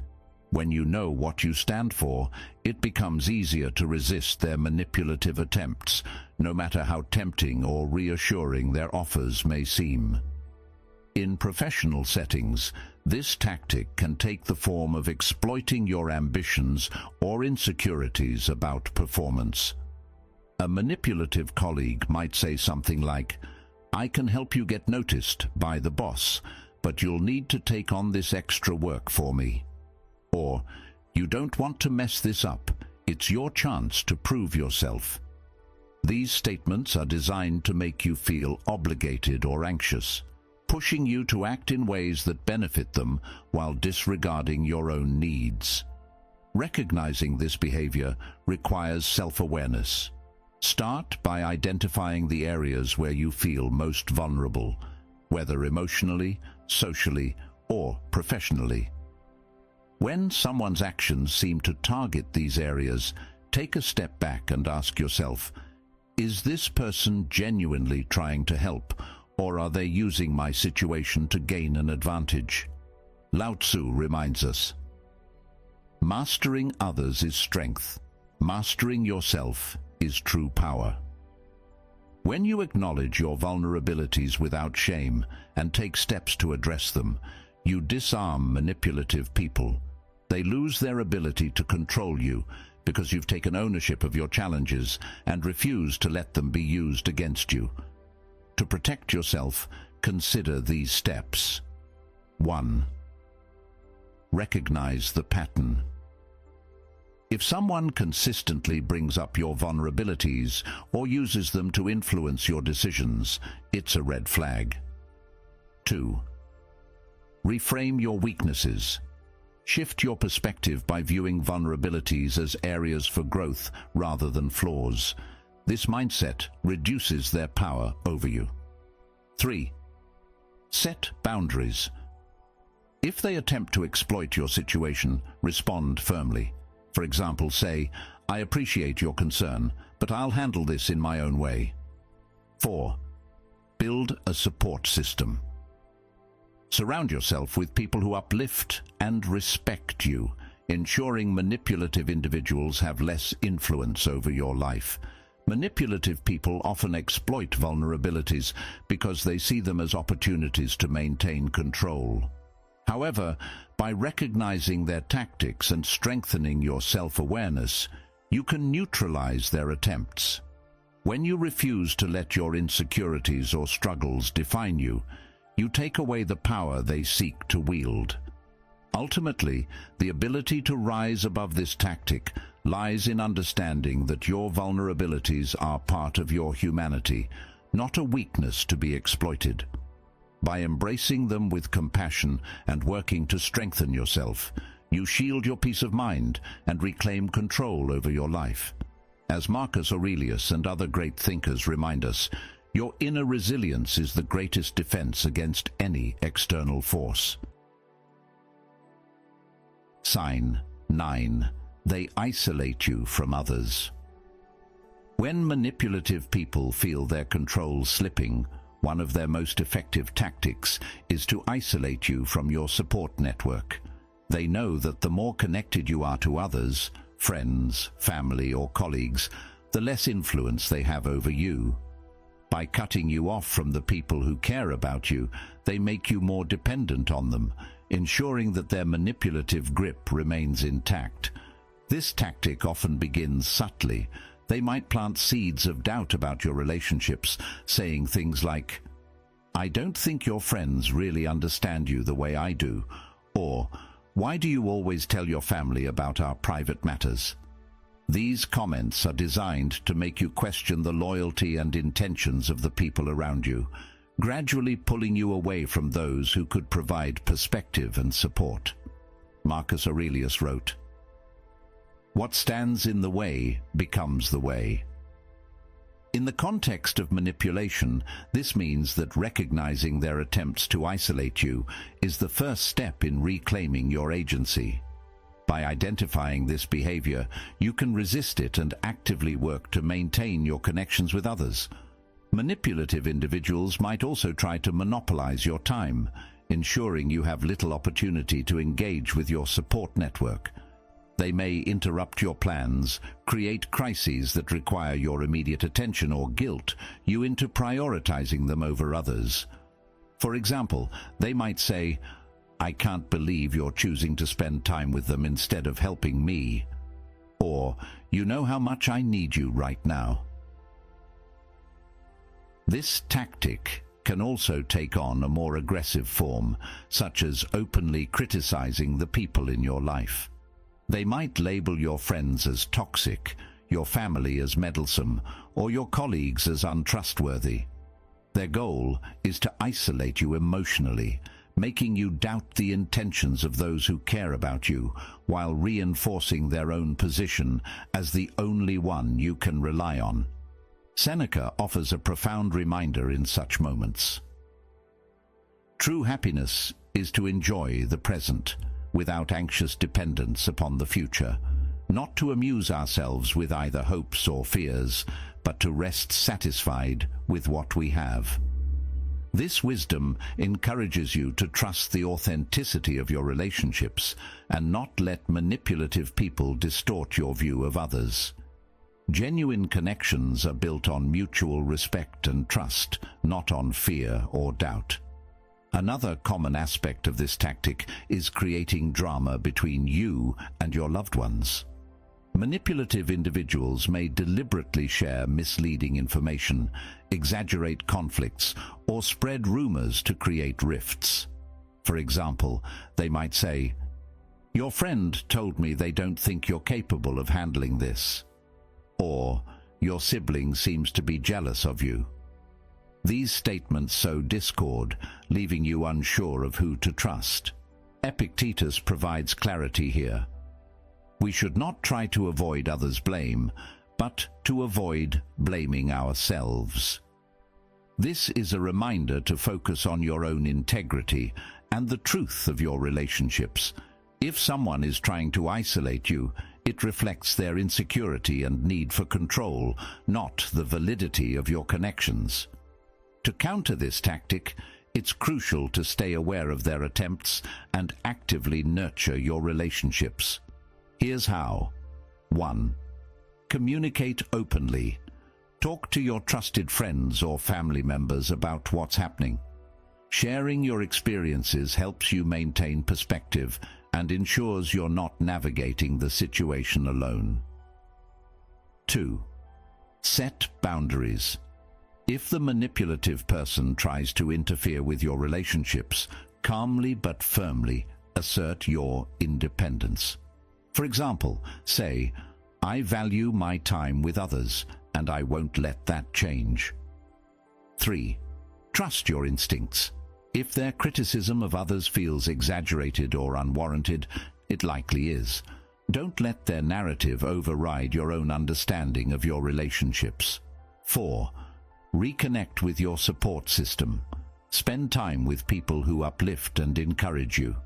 When you know what you stand for, it becomes easier to resist their manipulative attempts, no matter how tempting or reassuring their offers may seem. In professional settings, this tactic can take the form of exploiting your ambitions or insecurities about performance. A manipulative colleague might say something like, "I can help you get noticed by the boss, but you'll need to take on this extra work for me." Or, "You don't want to mess this up. It's your chance to prove yourself." These statements are designed to make you feel obligated or anxious, pushing you to act in ways that benefit them while disregarding your own needs. Recognizing this behavior requires self-awareness. Start by identifying the areas where you feel most vulnerable, whether emotionally, socially, or professionally. When someone's actions seem to target these areas, take a step back and ask yourself, is this person genuinely trying to help, or are they using my situation to gain an advantage? Lao Tzu reminds us, mastering others is strength. Mastering yourself is true power. When you acknowledge your vulnerabilities without shame and take steps to address them, you disarm manipulative people. They lose their ability to control you because you've taken ownership of your challenges and refuse to let them be used against you. To protect yourself, consider these steps. 1. Recognize the pattern. If someone consistently brings up your vulnerabilities or uses them to influence your decisions, it's a red flag. 2. Reframe your weaknesses. Shift your perspective by viewing vulnerabilities as areas for growth rather than flaws. This mindset reduces their power over you. 3. Set boundaries. If they attempt to exploit your situation, respond firmly. For example, say, "I appreciate your concern, but I'll handle this in my own way." 4. Build a support system. Surround yourself with people who uplift and respect you, ensuring manipulative individuals have less influence over your life. Manipulative people often exploit vulnerabilities because they see them as opportunities to maintain control. However, by recognizing their tactics and strengthening your self-awareness, you can neutralize their attempts. When you refuse to let your insecurities or struggles define you, you take away the power they seek to wield. Ultimately, the ability to rise above this tactic lies in understanding that your vulnerabilities are part of your humanity, not a weakness to be exploited. By embracing them with compassion and working to strengthen yourself, you shield your peace of mind and reclaim control over your life. As Marcus Aurelius and other great thinkers remind us, your inner resilience is the greatest defense against any external force. Sign 9. They isolate you from others. When manipulative people feel their control slipping, one of their most effective tactics is to isolate you from your support network. They know that the more connected you are to others, friends, family, or colleagues, the less influence they have over you. By cutting you off from the people who care about you, they make you more dependent on them, ensuring that their manipulative grip remains intact. This tactic often begins subtly. They might plant seeds of doubt about your relationships, saying things like, "I don't think your friends really understand you the way I do," or "Why do you always tell your family about our private matters?" These comments are designed to make you question the loyalty and intentions of the people around you, gradually pulling you away from those who could provide perspective and support. Marcus Aurelius wrote, "What stands in the way becomes the way." In the context of manipulation, this means that recognizing their attempts to isolate you is the first step in reclaiming your agency. By identifying this behavior, you can resist it and actively work to maintain your connections with others. Manipulative individuals might also try to monopolize your time, ensuring you have little opportunity to engage with your support network. They may interrupt your plans, create crises that require your immediate attention, or guilt you into prioritizing them over others. For example, they might say, "I can't believe you're choosing to spend time with them instead of helping me." Or, "You know how much I need you right now." This tactic can also take on a more aggressive form, such as openly criticizing the people in your life. They might label your friends as toxic, your family as meddlesome, or your colleagues as untrustworthy. Their goal is to isolate you emotionally, making you doubt the intentions of those who care about you, while reinforcing their own position as the only one you can rely on. Seneca offers a profound reminder in such moments. True happiness is to enjoy the present, without anxious dependence upon the future, not to amuse ourselves with either hopes or fears, but to rest satisfied with what we have. This wisdom encourages you to trust the authenticity of your relationships and not let manipulative people distort your view of others. Genuine connections are built on mutual respect and trust, not on fear or doubt. Another common aspect of this tactic is creating drama between you and your loved ones. Manipulative individuals may deliberately share misleading information, exaggerate conflicts, or spread rumors to create rifts. For example, they might say, "Your friend told me they don't think you're capable of handling this," or "Your sibling seems to be jealous of you." These statements sow discord, leaving you unsure of who to trust. Epictetus provides clarity here. We should not try to avoid others' blame, but to avoid blaming ourselves. This is a reminder to focus on your own integrity and the truth of your relationships. If someone is trying to isolate you, it reflects their insecurity and need for control, not the validity of your connections. To counter this tactic, it's crucial to stay aware of their attempts and actively nurture your relationships. Here's how. 1. Communicate openly. Talk to your trusted friends or family members about what's happening. Sharing your experiences helps you maintain perspective and ensures you're not navigating the situation alone. 2. Set boundaries. If the manipulative person tries to interfere with your relationships, calmly but firmly assert your independence. For example, say, "I value my time with others, and I won't let that change." 3. Trust your instincts. If their criticism of others feels exaggerated or unwarranted, it likely is. Don't let their narrative override your own understanding of your relationships. 4. Reconnect with your support system. Spend time with people who uplift and encourage you.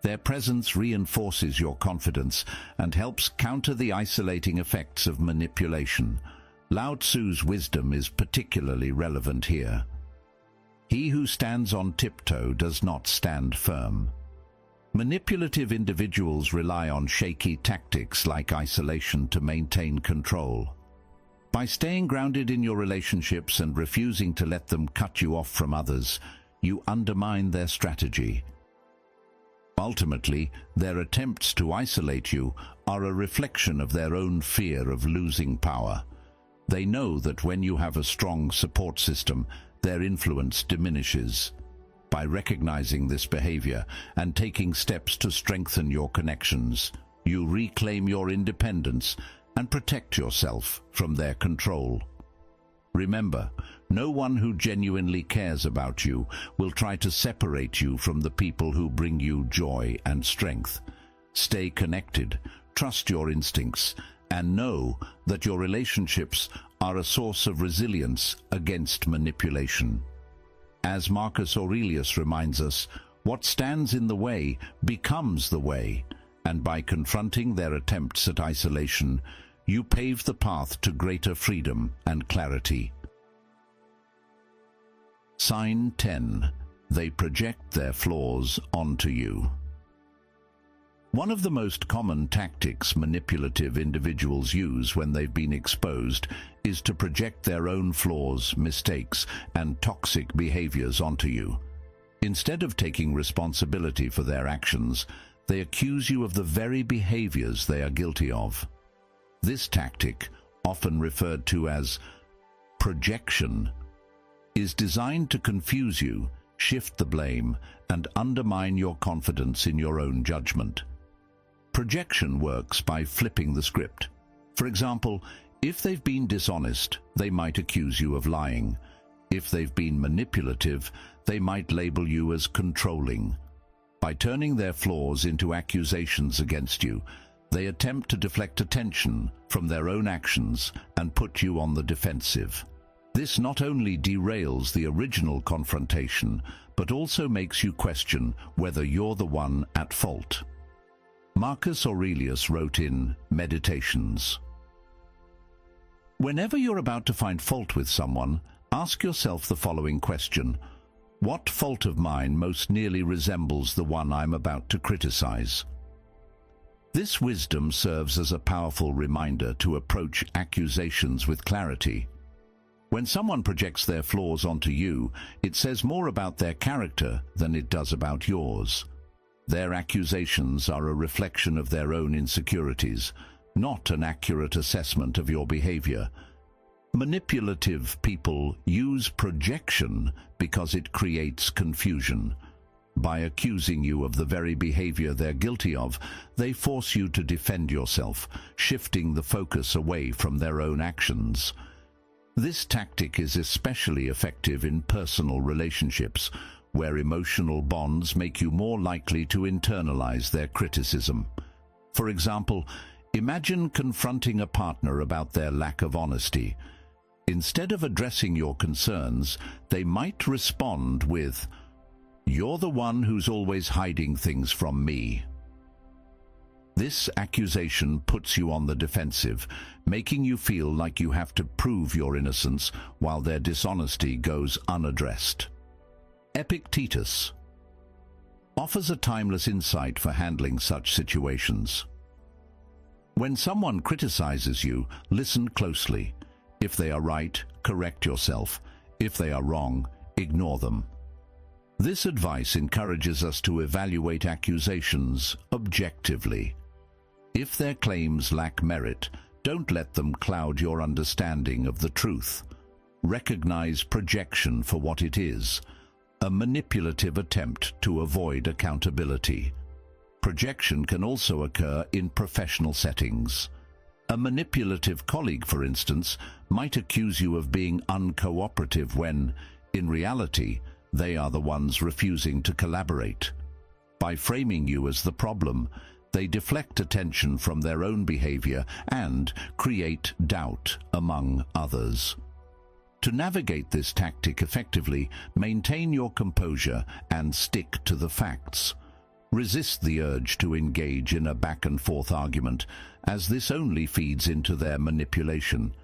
Their presence reinforces your confidence and helps counter the isolating effects of manipulation. Lao Tzu's wisdom is particularly relevant here. He who stands on tiptoe does not stand firm. Manipulative individuals rely on shaky tactics like isolation to maintain control. By staying grounded in your relationships and refusing to let them cut you off from others, you undermine their strategy. Ultimately, their attempts to isolate you are a reflection of their own fear of losing power. They know that when you have a strong support system, their influence diminishes. By recognizing this behavior and taking steps to strengthen your connections, you reclaim your independence and protect yourself from their control. Remember, no one who genuinely cares about you will try to separate you from the people who bring you joy and strength. Stay connected, trust your instincts, and know that your relationships are a source of resilience against manipulation. As Marcus Aurelius reminds us, what stands in the way becomes the way, and by confronting their attempts at isolation, you pave the path to greater freedom and clarity. Sign 10. They project their flaws onto you. One of the most common tactics manipulative individuals use when they've been exposed is to project their own flaws, mistakes, and toxic behaviors onto you. Instead of taking responsibility for their actions, they accuse you of the very behaviors they are guilty of. This tactic, often referred to as projection, is designed to confuse you, shift the blame, and undermine your confidence in your own judgment. Projection works by flipping the script. For example, if they've been dishonest, they might accuse you of lying. If they've been manipulative, they might label you as controlling. By turning their flaws into accusations against you, they attempt to deflect attention from their own actions and put you on the defensive. This not only derails the original confrontation, but also makes you question whether you're the one at fault. Marcus Aurelius wrote in Meditations, "Whenever you're about to find fault with someone, ask yourself the following question: what fault of mine most nearly resembles the one I'm about to criticize?" This wisdom serves as a powerful reminder to approach accusations with clarity. When someone projects their flaws onto you, it says more about their character than it does about yours. Their accusations are a reflection of their own insecurities, not an accurate assessment of your behavior. Manipulative people use projection because it creates confusion. By accusing you of the very behavior they're guilty of, they force you to defend yourself, shifting the focus away from their own actions. This tactic is especially effective in personal relationships, where emotional bonds make you more likely to internalize their criticism. For example, imagine confronting a partner about their lack of honesty. Instead of addressing your concerns, they might respond with, "You're the one who's always hiding things from me." This accusation puts you on the defensive, making you feel like you have to prove your innocence while their dishonesty goes unaddressed. Epictetus offers a timeless insight for handling such situations. When someone criticizes you, listen closely. If they are right, correct yourself. If they are wrong, ignore them. This advice encourages us to evaluate accusations objectively. If their claims lack merit, don't let them cloud your understanding of the truth. Recognize projection for what it is: a manipulative attempt to avoid accountability. Projection can also occur in professional settings. A manipulative colleague, for instance, might accuse you of being uncooperative when, in reality, they are the ones refusing to collaborate. By framing you as the problem, they deflect attention from their own behavior and create doubt among others. To navigate this tactic effectively, maintain your composure and stick to the facts. Resist the urge to engage in a back-and-forth argument, as this only feeds into their manipulation.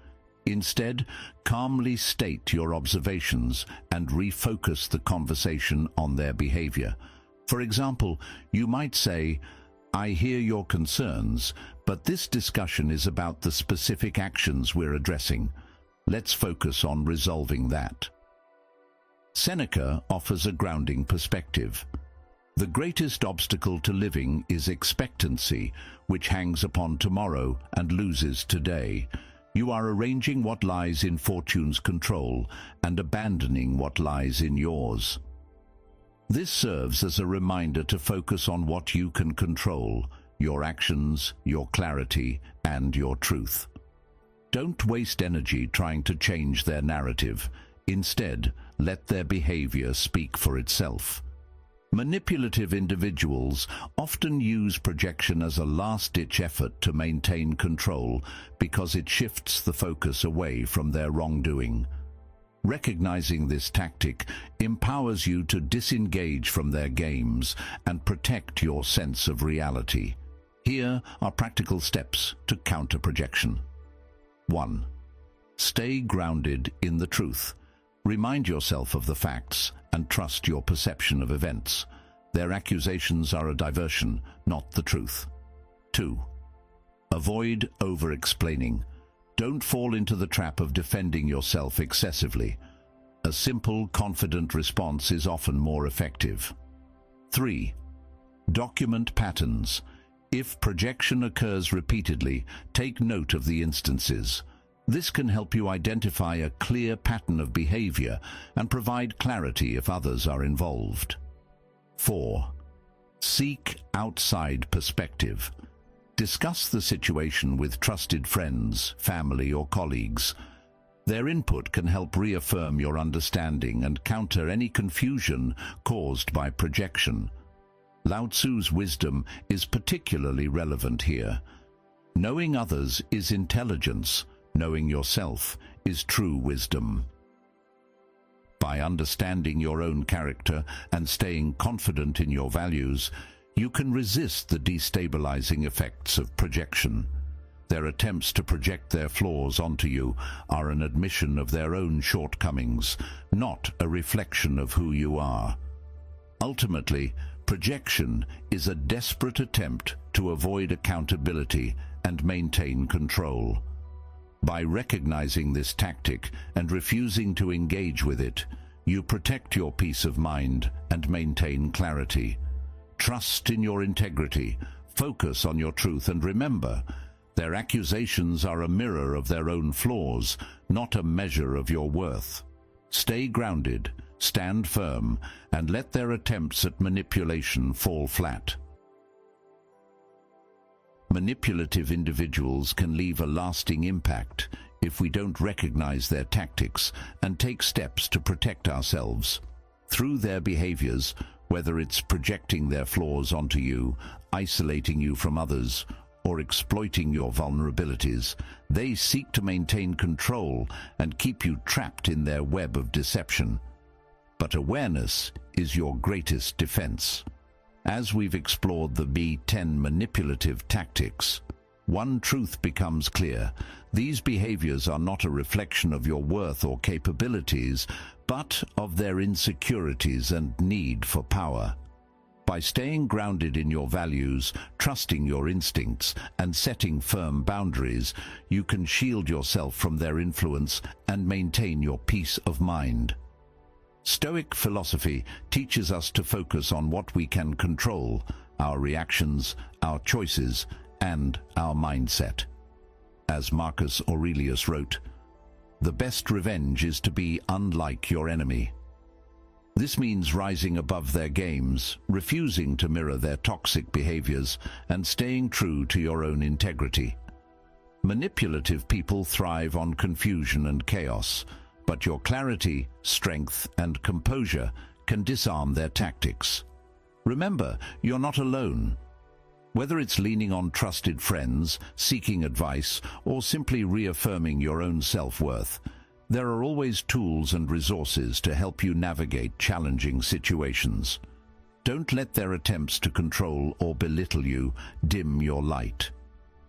Instead, calmly state your observations and refocus the conversation on their behavior. For example, you might say, "I hear your concerns, but this discussion is about the specific actions we're addressing. Let's focus on resolving that." Seneca offers a grounding perspective. "The greatest obstacle to living is expectancy, which hangs upon tomorrow and loses today. You are arranging what lies in fortune's control and abandoning what lies in yours." This serves as a reminder to focus on what you can control: your actions, your clarity, and your truth. Don't waste energy trying to change their narrative. Instead, let their behavior speak for itself. Manipulative individuals often use projection as a last-ditch effort to maintain control because it shifts the focus away from their wrongdoing. Recognizing this tactic empowers you to disengage from their games and protect your sense of reality. Here are practical steps to counter projection. 1. Stay grounded in the truth. Remind yourself of the facts and trust your perception of events. Their accusations are a diversion, not the truth. 2. Avoid over-explaining. Don't fall into the trap of defending yourself excessively. A simple, confident response is often more effective. 3. Document patterns. If projection occurs repeatedly, take note of the instances. This can help you identify a clear pattern of behavior and provide clarity if others are involved. 4. Seek outside perspective. Discuss the situation with trusted friends, family, or colleagues. Their input can help reaffirm your understanding and counter any confusion caused by projection. Lao Tzu's wisdom is particularly relevant here. Knowing others is intelligence. Knowing yourself is true wisdom. By understanding your own character and staying confident in your values, you can resist the destabilizing effects of projection. Their attempts to project their flaws onto you are an admission of their own shortcomings, not a reflection of who you are. Ultimately, projection is a desperate attempt to avoid accountability and maintain control. By recognizing this tactic and refusing to engage with it, you protect your peace of mind and maintain clarity. Trust in your integrity, focus on your truth, and remember, their accusations are a mirror of their own flaws, not a measure of your worth. Stay grounded, stand firm, and let their attempts at manipulation fall flat. Manipulative individuals can leave a lasting impact if we don't recognize their tactics and take steps to protect ourselves. Through their behaviors, whether it's projecting their flaws onto you, isolating you from others, or exploiting your vulnerabilities, they seek to maintain control and keep you trapped in their web of deception. But awareness is your greatest defense. As we've explored the B10 manipulative tactics, one truth becomes clear. These behaviors are not a reflection of your worth or capabilities, but of their insecurities and need for power. By staying grounded in your values, trusting your instincts, and setting firm boundaries, you can shield yourself from their influence and maintain your peace of mind. Stoic philosophy teaches us to focus on what we can control: our reactions, our choices, and our mindset. As Marcus Aurelius wrote, "The best revenge is to be unlike your enemy." This means rising above their games, refusing to mirror their toxic behaviors, and staying true to your own integrity. Manipulative people thrive on confusion and chaos, but your clarity, strength, and composure can disarm their tactics. Remember, you're not alone. Whether it's leaning on trusted friends, seeking advice, or simply reaffirming your own self-worth, there are always tools and resources to help you navigate challenging situations. Don't let their attempts to control or belittle you dim your light.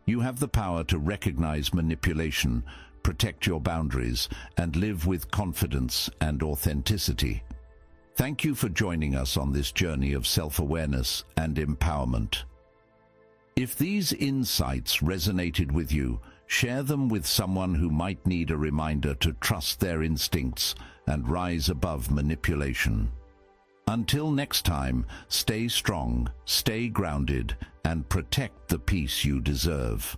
You have the power to recognize manipulation, protect your boundaries, and live with confidence and authenticity. Thank you for joining us on this journey of self-awareness and empowerment. If these insights resonated with you, share them with someone who might need a reminder to trust their instincts and rise above manipulation. Until next time, stay strong, stay grounded, and protect the peace you deserve.